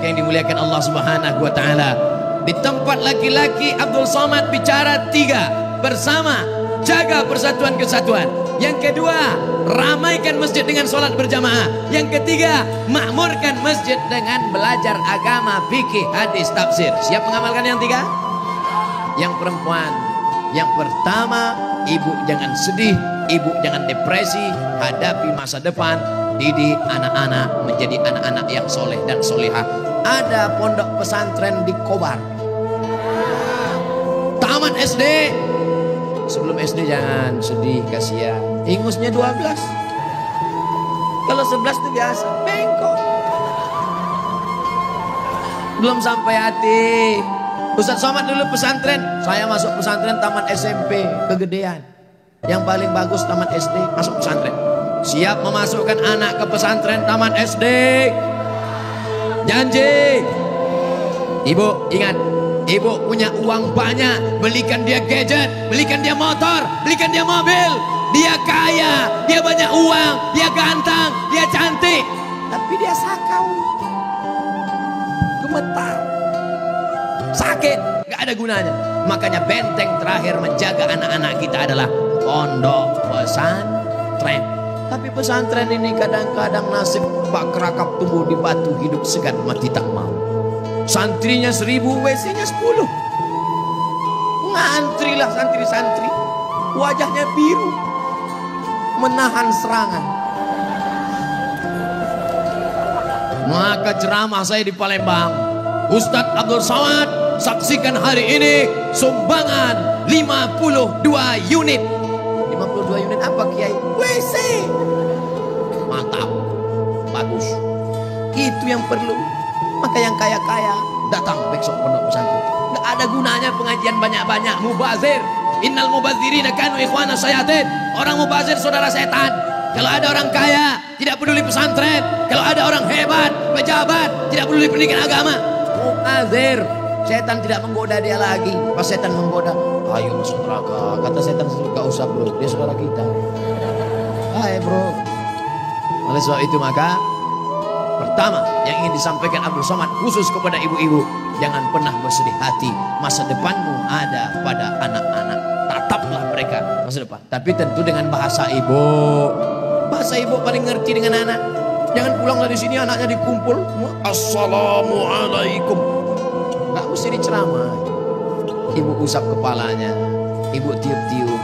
yang dimuliakan Allah Subhanahu wa taala. Di tempat laki-laki Abdul Somad bicara 3, bersama, jaga persatuan kesatuan. Yang kedua, ramaikan masjid dengan sholat berjamaah. Yang ketiga, makmurkan masjid dengan belajar agama, fikih, hadis, tafsir. Siap mengamalkan yang 3? Yang perempuan, yang pertama, ibu jangan sedih, ibu jangan depresi, hadapi masa depan, didik anak-anak menjadi anak-anak yang soleh dan solehah. Ada pondok pesantren di Kobar, taman SD. Sebelum SD jangan sedih, kasihan. Ingusnya 12. Kalau 11 itu biasa, bengkok. Belum sampai hati. Ustaz Somad dulu pesantren, saya masuk pesantren taman SMP, kegedean. Yang paling bagus taman SD, masuk pesantren. Siap memasukkan anak ke pesantren taman SD. Janji. Ibu ingat, ibu punya uang banyak, belikan dia gadget, belikan dia motor, belikan dia mobil. Dia kaya, dia banyak uang, dia ganteng, dia cantik, tapi dia sakau, gemetar, sakit, gak ada gunanya. Makanya benteng terakhir menjaga anak-anak kita adalah pondok pesantren. Tapi pesantren ini kadang-kadang nasib bak kerakap tumbuh di batu, hidup segan mati tak mau. Santrinya 1000, WC-nya 10. Ngantrilah santri-santri, wajahnya biru, menahan serangan. Maka ceramah saya di Palembang, Ustadz Abdul Somad, saksikan hari ini sumbangan 52 unit. 52 unit apa Kiai? WC. Mantap, bagus. Itu yang perlu. Maka yang kaya-kaya datang besok pondok pesantren. Gak ada gunanya pengajian banyak-banyak. Mubazir, innal mubazirina kanu ikhwana syayatin. Orang mubazir saudara setan. Kalau ada orang kaya tidak peduli pesantren. Kalau ada orang hebat, pejabat, tidak peduli pendidikan agama. Mubazir, setan tidak menggoda dia lagi. Pas setan menggoda, ayo masuk neraka. Kata setan, gak usah bro, dia saudara kita. Hai bro. Oleh sebab itu maka pertama yang ingin disampaikan Abdul Somad khusus kepada ibu-ibu, jangan pernah bersedih hati. Masa depanmu ada pada anak-anak. Tataplah mereka masa depan. Tapi tentu dengan bahasa ibu. Bahasa ibu paling ngerti dengan anak. Jangan pulang dari sini anaknya dikumpul. Assalamualaikum. Gak mesti diceramah. Ibu usap kepalanya, ibu tiup-tiup.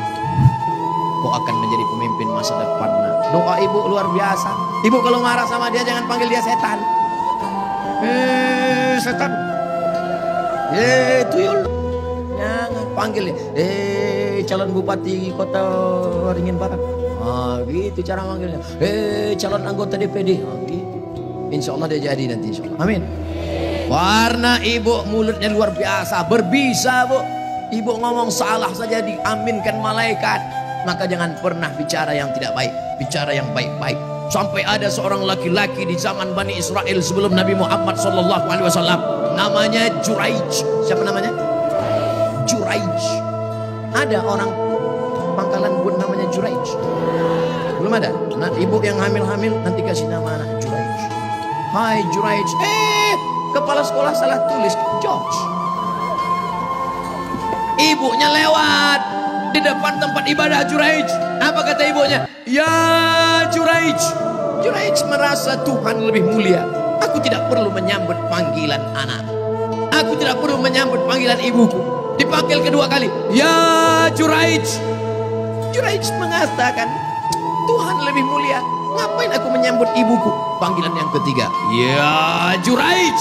Kau akan menjadi pemimpin masa depan. Doa ibu luar biasa. Ibu kalau marah sama dia jangan panggil dia setan. Setan. Tuyul. Jangan panggil dia. Calon bupati kota Waringin Barat. Gitu cara manggilnya. Calon anggota DPD. Gitu. Insya Allah dia jadi nanti. Insya Allah. Amin. Warna ibu mulutnya luar biasa. Berbisa bu. Ibu ngomong salah saja diaminkan malaikat. Maka jangan pernah bicara yang tidak baik, bicara yang baik-baik. Sampai ada seorang laki-laki di zaman Bani Israel sebelum Nabi Muhammad SAW, namanya Juraij. Siapa namanya? Juraij. Ada orang Pangkalan Bun namanya Juraij. Belum ada. Nah, ibu yang hamil-hamil nanti kasih nama anak Juraij. Hai Juraij. Kepala sekolah salah tulis George. Ibunya lewat di depan tempat ibadah Juraij. Apa kata ibunya? Ya Juraij. Juraij merasa Tuhan lebih mulia. Aku tidak perlu menyambut panggilan anak. Aku tidak perlu menyambut panggilan ibuku. Dipanggil kedua kali. Ya Juraij. Juraij mengatakan, Tuhan lebih mulia. Ngapain aku menyambut ibuku? Panggilan yang ketiga. Ya Juraij.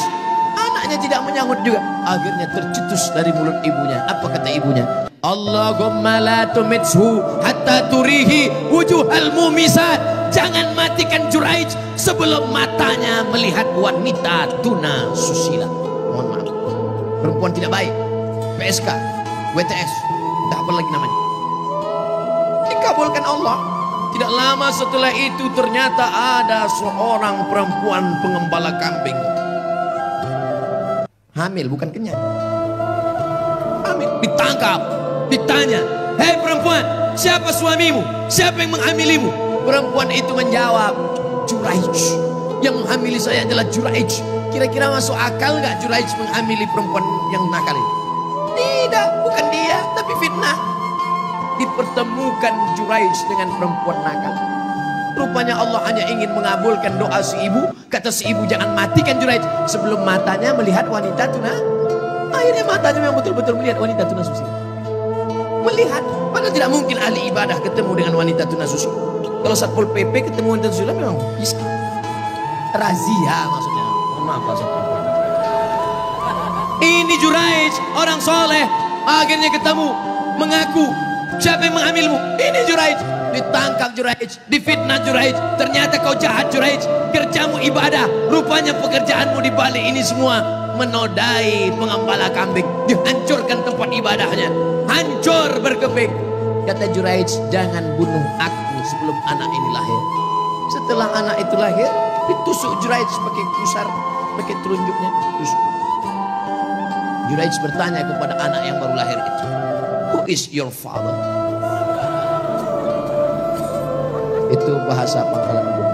Anaknya tidak menyambut juga. Akhirnya tercetus dari mulut ibunya. Apa kata ibunya? Allahumma la tumithu hatta turihi wujuhal mumisat. Jangan matikan Juraij sebelum matanya melihat wanita tuna susila. Mohon maaf, perempuan tidak baik, PSK, WTS, entah apa lagi namanya. Dikabulkan Allah. Tidak lama setelah itu ternyata ada seorang perempuan pengembala kambing. Hamil bukan kenyang. Hamil, ditangkap. Ditanya, hei perempuan, siapa suamimu? Siapa yang menghamilimu? Perempuan itu menjawab, Juraij. Yang menghamili saya adalah Juraij. Kira-kira masuk akal nggak Juraij menghamili perempuan yang nakal ini? Tidak, bukan dia, tapi fitnah. Dipertemukan Juraij dengan perempuan nakal. Rupanya Allah hanya ingin mengabulkan doa si ibu. Kata si ibu, jangan matikan Juraij sebelum matanya melihat wanita tuna. Akhirnya matanya memang betul-betul melihat wanita tuna suci. Melihat, padahal tidak mungkin ahli ibadah ketemu dengan wanita tuna suci. Kalau Satpol PP ketemu wanita suci memang bisa. Razia maksudnya. Maaf Pak Satpol. Ini Juraij, orang soleh, akhirnya ketemu, mengaku, siapa yang menghamilmu? Ini Juraij. Ditangkap Juraij, difitnah Juraij. Ternyata kau jahat Juraij, kerjamu ibadah. Rupanya pekerjaanmu di balik ini semua menodai pengembala kambing. Dihancurkan tempat ibadahnya, hancur berkeping. Kata Juraij, jangan bunuh aku sebelum anak ini lahir. Setelah anak itu lahir, ditusuk Juraij pakai pusar, pakai telunjuknya, tusuk. Juraij bertanya kepada anak yang baru lahir itu, who is your father? Itu bahasa Pangkalan Bun.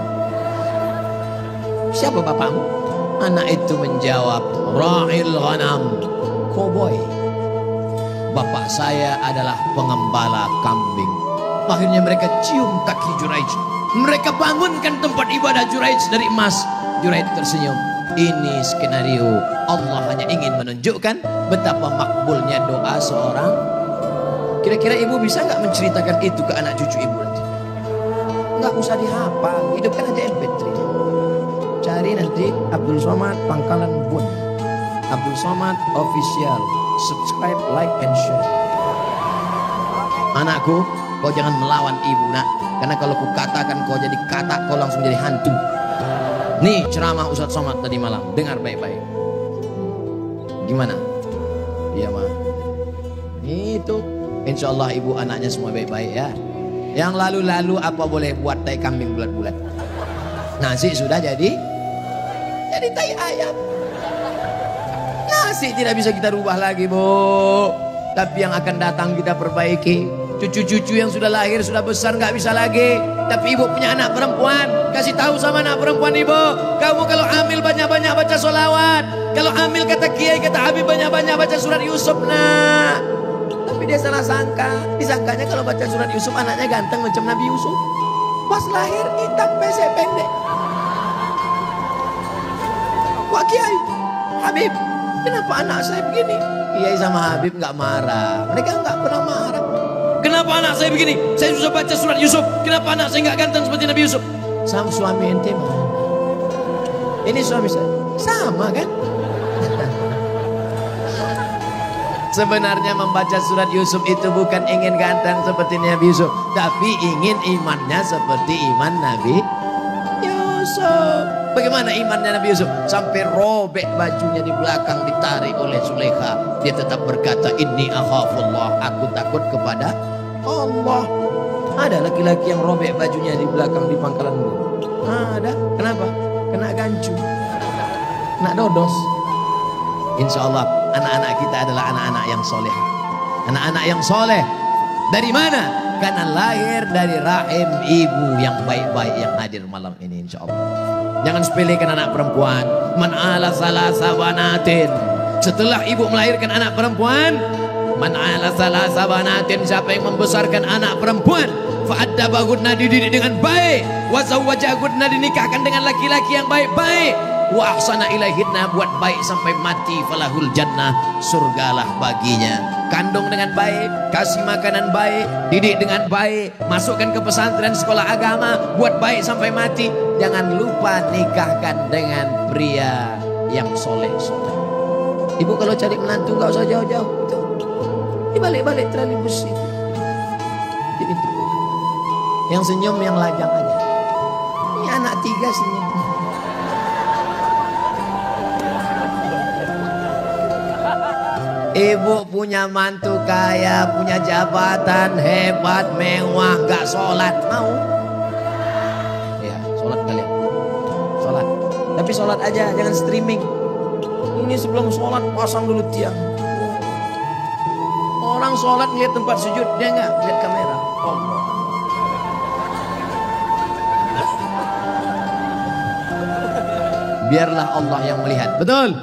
Siapa bapakmu? Anak itu menjawab, Ra'il Ghanam, koboi. Bapak saya adalah pengembala kambing. Akhirnya mereka cium kaki Juraij. Mereka bangunkan tempat ibadah Juraij dari emas. Juraij tersenyum. Ini skenario Allah hanya ingin menunjukkan betapa makbulnya doa seorang. Kira-kira ibu bisa nggak menceritakan itu ke anak cucu ibu nanti? Nggak usah dihafal, hidupkan aja MP3. Cari nanti Abdul Somad Pangkalan Bun, Abdul Somad Official. Subscribe, like, and share. Anakku, kau jangan melawan ibu nak, karena kalau ku katakan kau jadi katak, kau langsung jadi hantu. Nih ceramah Ustadz Somad tadi malam, dengar baik-baik. Gimana? Iya mah. Itu, insya Allah ibu anaknya semua baik-baik ya. Yang lalu-lalu apa boleh buat tai kambing bulat-bulat. Nasi sudah jadi tai ayam. Nasi tidak bisa kita rubah lagi bu. Tapi yang akan datang kita perbaiki. Cucu-cucu yang sudah lahir, sudah besar nggak bisa lagi. Tapi ibu punya anak perempuan, kasih tahu sama anak perempuan ibu, kamu kalau hamil banyak-banyak baca sholawat. Kalau hamil kata kiai, kata habib banyak-banyak baca surat Yusuf nak. Tapi dia salah sangka, disangkanya kalau baca surat Yusuf anaknya ganteng macam Nabi Yusuf. Pas lahir hitam pesek pendek. Wah kiai, Habib, kenapa anak saya begini? Kiai sama Habib nggak marah, mereka nggak pernah marah. Kenapa anak saya begini? Saya susah baca surat Yusuf. Kenapa anak saya nggak ganteng seperti Nabi Yusuf? Sama suami ente mana? Ini suami saya. Sama kan? Sebenarnya membaca surat Yusuf itu bukan ingin ganteng seperti Nabi Yusuf, tapi ingin imannya seperti iman Nabi Yusuf. Bagaimana imannya Nabi Yusuf? Sampai robek bajunya di belakang ditarik oleh Zulaikha. Dia tetap berkata, Inni akhafullah, aku takut kepada Allah. Ada laki-laki yang robek bajunya di belakang di Pangkalan Bun. Ada. Kenapa? Kena gancu, kena dodos. Insya Allah anak-anak kita adalah anak-anak yang soleh. Anak-anak yang soleh. Dari mana? Karena lahir dari rahim ibu yang baik-baik yang hadir malam ini insya Allah. Jangan sepelekan anak perempuan. Man ala salasa banatin. Setelah ibu melahirkan anak perempuan, man ala salasa banatin, siapa yang membesarkan anak perempuan, fa'addabahunna, dididik dengan baik, wa zawwajahunna, dinikahkan dengan laki-laki yang baik-baik, wa ahsana ilaihinna, buat baik sampai mati, falahul jannah, surgalah baginya. Kandung dengan baik, kasih makanan baik, didik dengan baik, masukkan ke pesantren sekolah agama, buat baik sampai mati. Jangan lupa nikahkan dengan pria yang soleh-soleh. Ibu kalau cari menantu nggak usah jauh-jauh, di balik-balik trolebus itu, di pintu. Yang senyum yang lajang aja. Ini anak 3 senyum. Ibu punya mantu kaya, punya jabatan hebat, mewah, gak sholat, mau? Ya, sholat kalian. Sholat. Tapi sholat aja, jangan streaming. Ini sebelum sholat pasang dulu tiang. Orang sholat lihat tempat sujud, dia nggak lihat kamera. Allah. biarlah Allah yang melihat. Betul?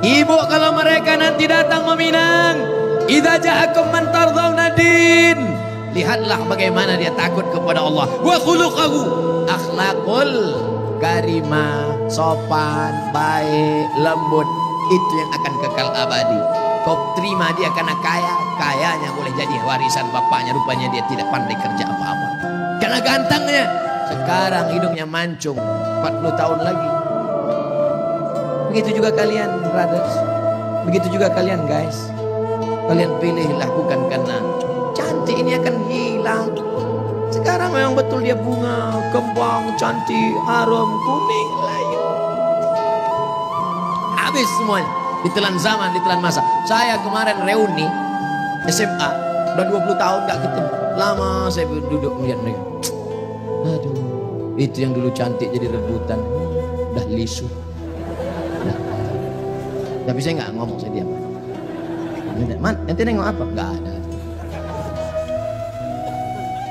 Ibu kalau mereka nanti datang meminang, idza ja'akum man tardawna din, lihatlah bagaimana dia takut kepada Allah. Wa khuluquhu, akhlakul karimah, sopan, baik, lembut, itu yang akan kekal abadi. Kau terima dia karena kaya, kayanya boleh jadi warisan bapaknya, rupanya dia tidak pandai kerja apa-apa. Karena gantengnya, sekarang hidungnya mancung, 40 tahun lagi. Begitu juga kalian brothers, begitu juga kalian guys. Kalian pilih lakukan karena cantik ini akan hilang. Sekarang memang betul dia bunga, kembang, cantik, harum, kuning, layu. Habis semuanya, ditelan zaman, ditelan masa. Saya kemarin reuni SMA, udah 20 tahun gak ketemu. Lama saya duduk melihat mereka. Aduh, itu yang dulu cantik jadi rebutan, udah lisu. Tapi saya nggak ngomong, saya diam. Man, nanti nengok apa? Nggak ada.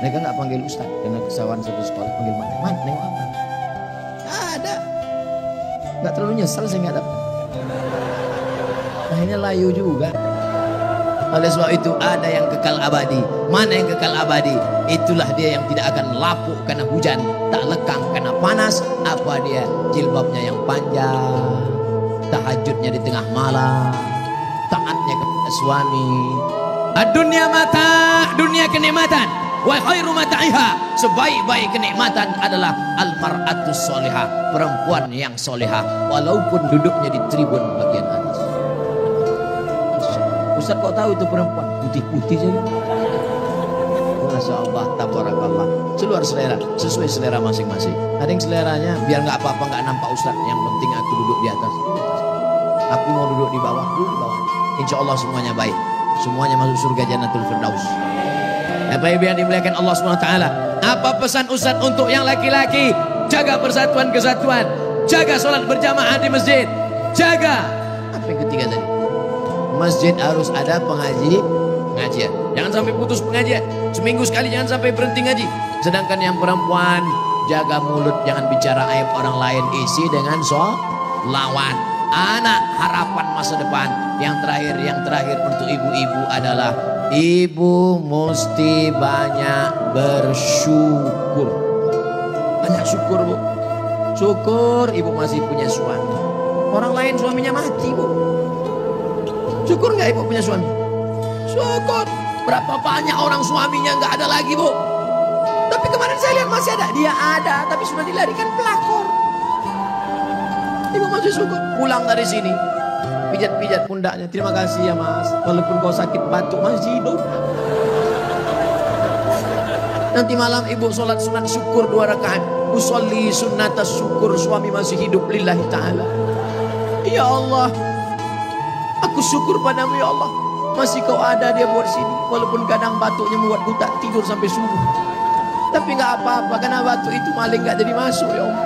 Mereka nggak panggil ustaz karena kesalahan satu sekolah, panggil man, nengok apa? Nggak ada. Nggak terlalu nyesal saya nggak dapat. Akhirnya layu juga. Oleh sebab itu ada yang kekal abadi. Mana yang kekal abadi? Itulah dia yang tidak akan lapuk karena hujan, tak lekang karena panas. Apa dia? Jilbabnya yang panjang, tahajudnya di tengah malam, taatnya kepada suami. Dunia mata, dunia kenikmatan. Wa khairu mata'iha, sebaik-baik kenikmatan adalah al-mar'atus solihah, perempuan yang solihah, walaupun duduknya di tribun bagian atas. Ustaz kok tahu itu perempuan? Putih-putih saja. Masya Allah, tabarakallah. Seluar selera, sesuai selera masing-masing. Ada yang seleranya biar nggak apa-apa, nggak nampak Ustaz. Yang penting aku duduk di atas. Aku mau duduk di bawah, duduk di bawah. Insya Allah semuanya baik. Semuanya masuk surga Jannatul Firdaus. Apa yang dimuliakan Allah SWT. Apa pesan Ustaz untuk yang laki-laki? Jaga persatuan kesatuan. Jaga sholat berjamaah di masjid. Jaga. Apa yang ketiga tadi? Masjid harus ada pengajian. Jangan sampai putus pengajian. Seminggu sekali jangan sampai berhenti ngaji. Sedangkan yang perempuan, jaga mulut, jangan bicara aib orang lain. Isi dengan sholawat. Anak harapan masa depan. Yang terakhir untuk ibu-ibu adalah ibu mesti banyak bersyukur. Banyak syukur, Bu. Syukur ibu masih punya suami. Orang lain suaminya mati, Bu. Syukur nggak ibu punya suami? Syukur. Berapa banyak orang suaminya nggak ada lagi, Bu. Tapi kemarin saya lihat masih ada. Dia ada, tapi sudah dilarikan pelakor. Ibu masih syukur. Pulang dari sini, pijat-pijat pundaknya. Terima kasih ya Mas. Walaupun kau sakit batuk masih hidup. Nanti malam ibu sholat sunat syukur 2 rakaat. Usolli sunnatas syukur, suami masih hidup lillahi ta'ala. Ya Allah, aku syukur padamu ya Allah. Masih kau ada dia buat sini. Walaupun kadang batuknya membuatku tak tidur sampai subuh. Tapi nggak apa-apa karena batuk itu maling nggak jadi masuk ya Allah.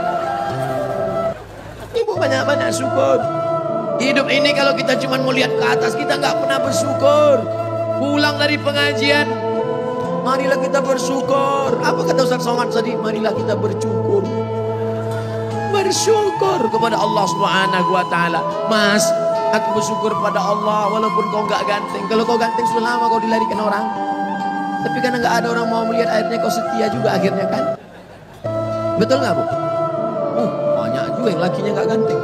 Ibu banyak-banyak syukur. Hidup ini kalau kita cuma mau lihat ke atas, kita nggak pernah bersyukur. Pulang dari pengajian, marilah kita bersyukur. Apa kata Ustaz Somad tadi? Marilah kita bersyukur. Bersyukur kepada Allah Subhanahu wa Ta'ala. Mas, aku bersyukur pada Allah walaupun kau nggak ganteng. Kalau kau ganteng sudah lama kau dilarikan orang. Tapi karena nggak ada orang mau melihat, akhirnya kau setia juga akhirnya kan. Betul nggak Bu? Banyak juga yang lakinya nggak ganteng.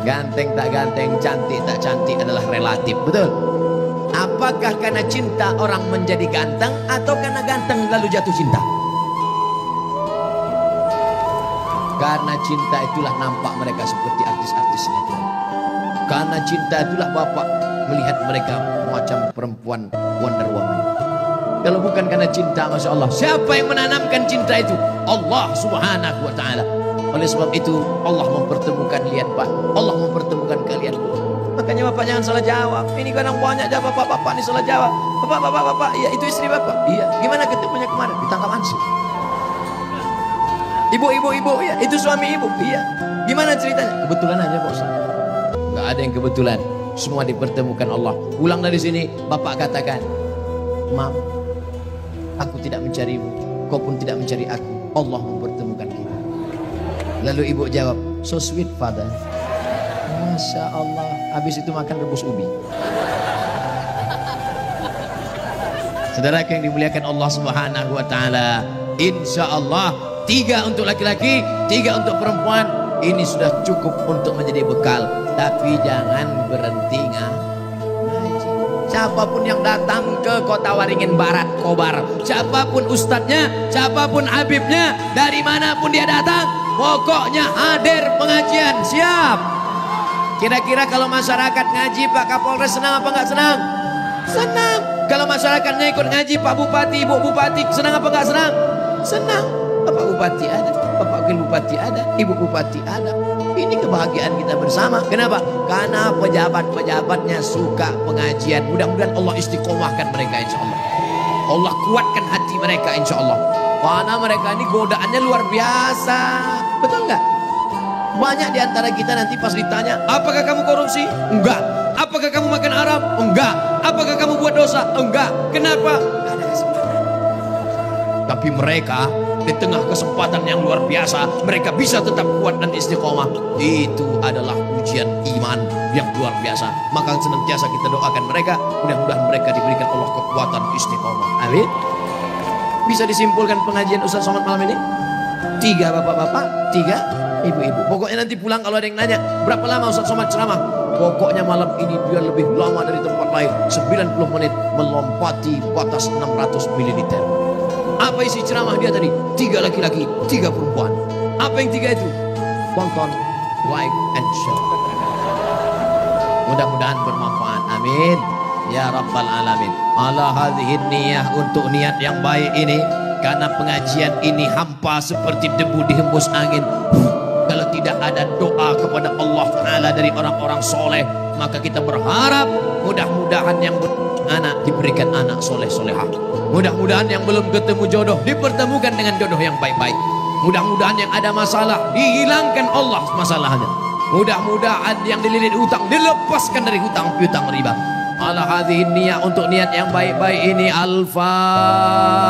Ganteng tak ganteng, cantik tak cantik adalah relatif, betul? Apakah karena cinta orang menjadi ganteng atau karena ganteng lalu jatuh cinta? Karena cinta itulah nampak mereka seperti artis-artis sinetron. Karena cinta itulah Bapak melihat mereka macam perempuan Wonder Woman. Kalau bukan karena cinta, Masya Allah, siapa yang menanamkan cinta itu? Allah Subhanahu wa Ta'ala. Oleh sebab itu Allah mempertemukan, lihat Pak, Allah mempertemukan kalian. Makanya Bapak jangan salah jawab. Ini kadang banyak jawab Bapak ini salah jawab. Bapak, iya itu istri Bapak. Iya, gimana ketemunya kemarin? Ditangkap ansip. Ibu, iya itu suami ibu. Iya, gimana ceritanya? Kebetulan aja Pak Ustaz. Gak ada yang kebetulan. Semua dipertemukan Allah. Pulang dari sini Bapak katakan, maaf, aku tidak mencarimu, kau pun tidak mencari aku. Allah mempertemukan kita. Lalu ibu jawab, so sweet father. Masya Allah. Habis itu makan rebus ubi. Saudara yang dimuliakan Allah Subhanahu wa taala, insya Allah 3 untuk laki-laki, 3 untuk perempuan. Ini sudah cukup untuk menjadi bekal. Tapi jangan berhenti ngaji. Siapapun yang datang ke Kota Waringin Barat, Kobar, siapapun ustadznya, siapapun habibnya, dari manapun dia datang, pokoknya hadir pengajian. Siap? Kira-kira kalau masyarakat ngaji, Pak Kapolres senang apa nggak senang? Senang. Kalau masyarakatnya ikut ngaji, Pak Bupati, Ibu Bupati senang apa nggak senang? Senang. Bapak Bupati ada, Bapak Wakil Bupati ada, Ibu Bupati ada. Ini kebahagiaan kita bersama. Kenapa? Karena pejabat-pejabatnya suka pengajian. Mudah-mudahan Allah istiqomahkan mereka insya Allah. Allah kuatkan hati mereka insya Allah. Karena mereka ini godaannya luar biasa. Betul nggak? Banyak di antara kita nanti pas ditanya, apakah kamu korupsi? Enggak. Apakah kamu makan haram? Enggak. Apakah kamu buat dosa? Enggak. Kenapa? Enggak ada kesempatan. Tapi mereka di tengah kesempatan yang luar biasa, mereka bisa tetap kuat dan istiqomah. Itu adalah ujian iman yang luar biasa. Maka senantiasa kita doakan mereka, mudah-mudahan mereka diberikan Allah kekuatan istiqomah. Amin. Bisa disimpulkan pengajian Ustaz Somad malam ini? 3 bapak-bapak, 3 ibu-ibu. Pokoknya nanti pulang kalau ada yang nanya, berapa lama Ustaz Somad ceramah? Pokoknya malam ini dia lebih lama dari tempat lain, 90 menit, melompati batas 600 ml. Apa isi ceramah dia tadi? 3 laki-laki, 3 perempuan. Apa yang 3 itu? Tonton, like, and share. Mudah-mudahan bermanfaat. Amin. Ya Rabbal Alamin. Ala hadhihi niyah, untuk niat yang baik ini. Karena pengajian ini hampa seperti debu dihembus angin. Kalau tidak ada doa kepada Allah Ta'ala dari orang-orang soleh, maka kita berharap mudah-mudahan yang anak diberikan anak soleh-solehah. Mudah-mudahan yang belum ketemu jodoh dipertemukan dengan jodoh yang baik-baik. Mudah-mudahan yang ada masalah dihilangkan Allah masalahnya. Mudah-mudahan yang dililit hutang dilepaskan dari hutang-hutang riba. Ala hadhihi niyah, untuk niat yang baik-baik ini. Al-Fatihah.